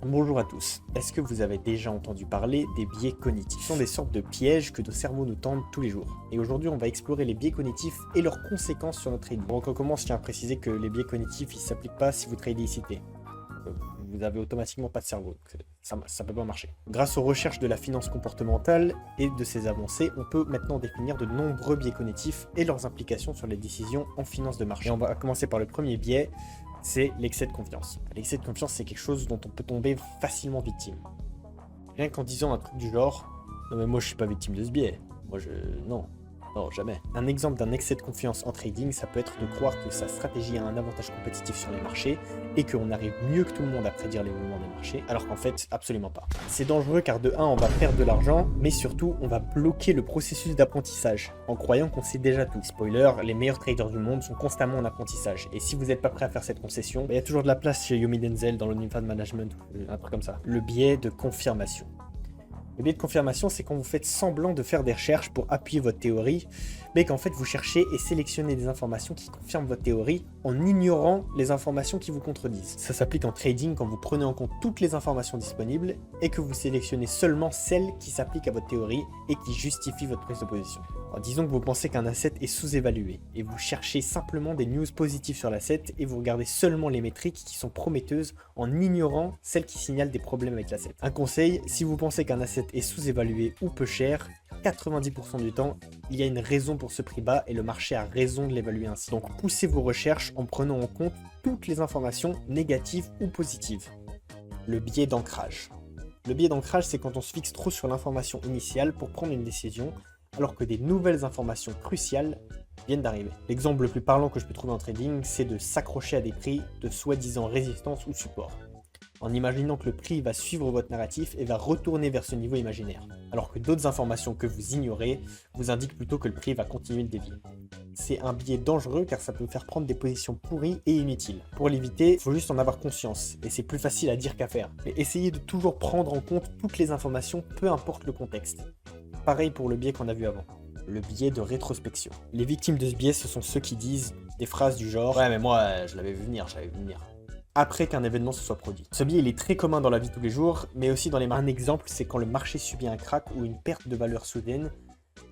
Bonjour à tous. Est-ce que vous avez déjà entendu parler des biais cognitifs? Ce sont des sortes de pièges que nos cerveaux nous tendent tous les jours. Et aujourd'hui, on va explorer les biais cognitifs et leurs conséquences sur notre trading. Avant qu'on commence, je tiens à préciser que les biais cognitifs, ils ne s'appliquent pas si vous tradez ICT. Vous avez automatiquement pas de cerveau. Ça peut pas marcher. Grâce aux recherches de la finance comportementale et de ses avancées, on peut maintenant définir de nombreux biais cognitifs et leurs implications sur les décisions en finance de marché. Et on va commencer par le premier biais, c'est l'excès de confiance. L'excès de confiance, c'est quelque chose dont on peut tomber facilement victime. Rien qu'en disant un truc du genre « Non mais moi je suis pas victime de ce biais. Non, jamais. » Un exemple d'un excès de confiance en trading, ça peut être de croire que sa stratégie a un avantage compétitif sur les marchés et qu'on arrive mieux que tout le monde à prédire les mouvements des marchés, alors qu'en fait, absolument pas. C'est dangereux car de 1, on va perdre de l'argent, mais surtout, on va bloquer le processus d'apprentissage en croyant qu'on sait déjà tout. Spoiler, les meilleurs traders du monde sont constamment en apprentissage. Et si vous n'êtes pas prêt à faire cette concession, il y a toujours de la place chez Yomi Denzel dans le New Fund Management, un truc comme ça. Le biais de confirmation. Le biais de confirmation, c'est quand vous faites semblant de faire des recherches pour appuyer votre théorie, mais qu'en fait vous cherchez et sélectionnez des informations qui confirment votre théorie en ignorant les informations qui vous contredisent. Ça s'applique en trading quand vous prenez en compte toutes les informations disponibles et que vous sélectionnez seulement celles qui s'appliquent à votre théorie et qui justifient votre prise de position. Alors, disons que vous pensez qu'un asset est sous-évalué et vous cherchez simplement des news positives sur l'asset et vous regardez seulement les métriques qui sont prometteuses en ignorant celles qui signalent des problèmes avec l'asset. Un conseil, si vous pensez qu'un asset est sous-évalué ou peu cher, 90% du temps, il y a une raison pour ce prix bas et le marché a raison de l'évaluer ainsi. Donc poussez vos recherches en prenant en compte toutes les informations négatives ou positives. Le biais d'ancrage. Le biais d'ancrage, c'est quand on se fixe trop sur l'information initiale pour prendre une décision, alors que des nouvelles informations cruciales viennent d'arriver. L'exemple le plus parlant que je peux trouver en trading, c'est de s'accrocher à des prix de soi-disant résistance ou support, en imaginant que le prix va suivre votre narratif et va retourner vers ce niveau imaginaire, alors que d'autres informations que vous ignorez vous indiquent plutôt que le prix va continuer de dévier. C'est un biais dangereux car ça peut faire prendre des positions pourries et inutiles. Pour l'éviter, il faut juste en avoir conscience, et c'est plus facile à dire qu'à faire. Mais essayez de toujours prendre en compte toutes les informations, peu importe le contexte. Pareil pour le biais qu'on a vu avant, le biais de rétrospection. Les victimes de ce biais, ce sont ceux qui disent des phrases du genre « Ouais mais moi, je l'avais vu venir, après qu'un événement se soit produit. Ce biais il est très commun dans la vie de tous les jours, mais aussi dans les marchés. Un exemple, c'est quand le marché subit un crack ou une perte de valeur soudaine,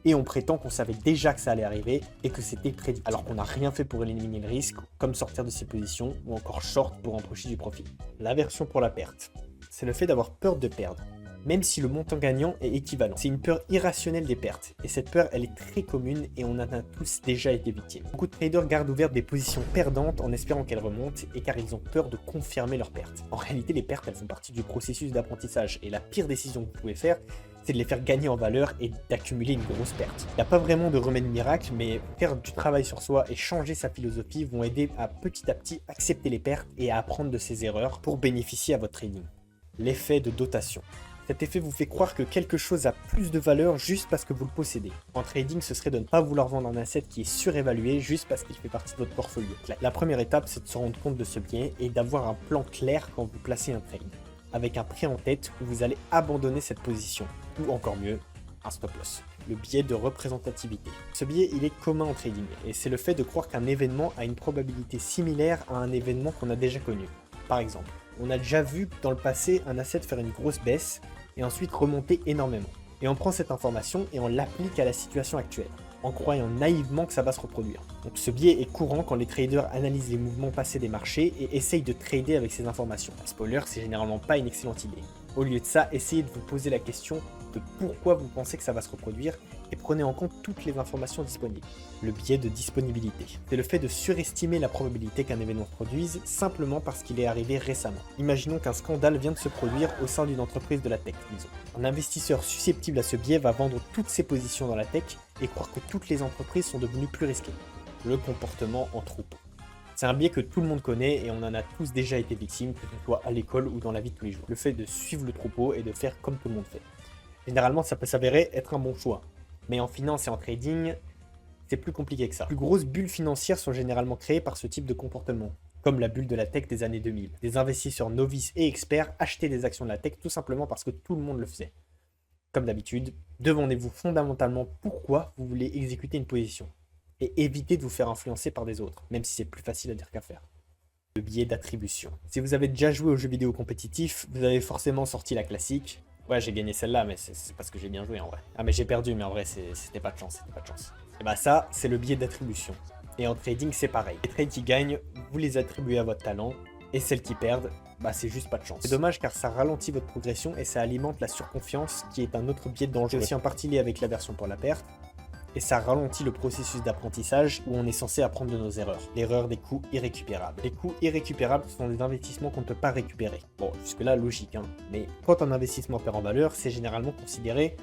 et on prétend qu'on savait déjà que ça allait arriver et que c'était prédit, alors qu'on n'a rien fait pour éliminer le risque, comme sortir de ses positions, ou encore short pour empocher du profit. L'aversion pour la perte, c'est le fait d'avoir peur de perdre, même si le montant gagnant est équivalent. C'est une peur irrationnelle des pertes, et cette peur elle est très commune et on en a tous déjà été victimes. Beaucoup de traders gardent ouvertes des positions perdantes en espérant qu'elles remontent et car ils ont peur de confirmer leurs pertes. En réalité les pertes elles font partie du processus d'apprentissage et la pire décision que vous pouvez faire c'est de les faire gagner en valeur et d'accumuler une grosse perte. Il n'y a pas vraiment de remède miracle, mais faire du travail sur soi et changer sa philosophie vont aider à petit accepter les pertes et à apprendre de ses erreurs pour bénéficier à votre trading. L'effet de dotation. Cet effet vous fait croire que quelque chose a plus de valeur juste parce que vous le possédez. En trading, ce serait de ne pas vouloir vendre un asset qui est surévalué juste parce qu'il fait partie de votre portfolio. La première étape, c'est de se rendre compte de ce biais et d'avoir un plan clair quand vous placez un trade, avec un prix en tête où vous allez abandonner cette position, ou encore mieux, un stop loss. Le biais de représentativité. Ce biais, il est commun en trading, et c'est le fait de croire qu'un événement a une probabilité similaire à un événement qu'on a déjà connu. Par exemple, on a déjà vu dans le passé un asset faire une grosse baisse et ensuite remonter énormément. Et on prend cette information et on l'applique à la situation actuelle, en croyant naïvement que ça va se reproduire. Donc ce biais est courant quand les traders analysent les mouvements passés des marchés et essayent de trader avec ces informations. Spoiler, c'est généralement pas une excellente idée. Au lieu de ça, essayez de vous poser la question de pourquoi vous pensez que ça va se reproduire et prenez en compte toutes les informations disponibles. Le biais de disponibilité. C'est le fait de surestimer la probabilité qu'un événement se produise simplement parce qu'il est arrivé récemment. Imaginons qu'un scandale vient de se produire au sein d'une entreprise de la tech, disons. Un investisseur susceptible à ce biais va vendre toutes ses positions dans la tech et croire que toutes les entreprises sont devenues plus risquées. Le comportement en troupe. C'est un biais que tout le monde connaît et on en a tous déjà été victimes, que ce soit à l'école ou dans la vie de tous les jours. Le fait de suivre le troupeau et de faire comme tout le monde fait. Généralement, ça peut s'avérer être un bon choix. Mais en finance et en trading, c'est plus compliqué que ça. Les plus grosses bulles financières sont généralement créées par ce type de comportement, comme la bulle de la tech des années 2000. Des investisseurs novices et experts achetaient des actions de la tech tout simplement parce que tout le monde le faisait. Comme d'habitude, demandez-vous fondamentalement pourquoi vous voulez exécuter une position. Et évitez de vous faire influencer par des autres, même si c'est plus facile à dire qu'à faire. le biais d'attribution. Si vous avez déjà joué aux jeux vidéo compétitifs, vous avez forcément sorti la classique. Ouais, j'ai gagné celle-là, mais c'est parce que j'ai bien joué en vrai. Ah, mais j'ai perdu, mais en vrai, c'était pas de chance, c'était pas de chance. Et bah ça, c'est le biais d'attribution. Et en trading, c'est pareil. Les trades qui gagnent, vous les attribuez à votre talent, et celles qui perdent, bah c'est juste pas de chance. C'est dommage car ça ralentit votre progression et ça alimente la surconfiance, qui est un autre biais dangereux. C'est aussi en partie lié avec l'aversion pour la perte. Et ça ralentit le processus d'apprentissage où on est censé apprendre de nos erreurs. L'erreur des coûts irrécupérables. Les coûts irrécupérables sont des investissements qu'on ne peut pas récupérer. Bon, jusque-là, logique, hein. Mais quand un investissement perd en valeur, c'est généralement considéré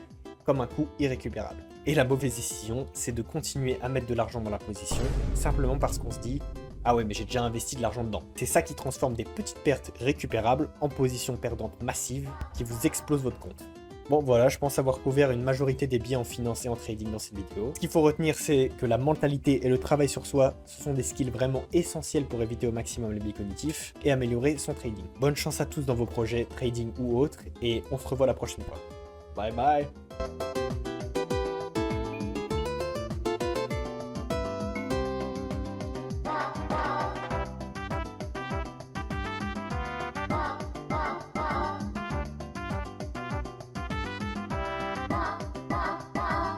comme un coût irrécupérable. Et la mauvaise décision, c'est de continuer à mettre de l'argent dans la position, simplement parce qu'on se dit « Ah ouais, mais j'ai déjà investi de l'argent dedans ». C'est ça qui transforme des petites pertes récupérables en positions perdantes massives qui vous explosent votre compte. Bon voilà, je pense avoir couvert une majorité des biais en finance et en trading dans cette vidéo. Ce qu'il faut retenir, c'est que la mentalité et le travail sur soi, ce sont des skills vraiment essentiels pour éviter au maximum les biais cognitifs et améliorer son trading. Bonne chance à tous dans vos projets, trading ou autres, et on se revoit la prochaine fois. Bye bye.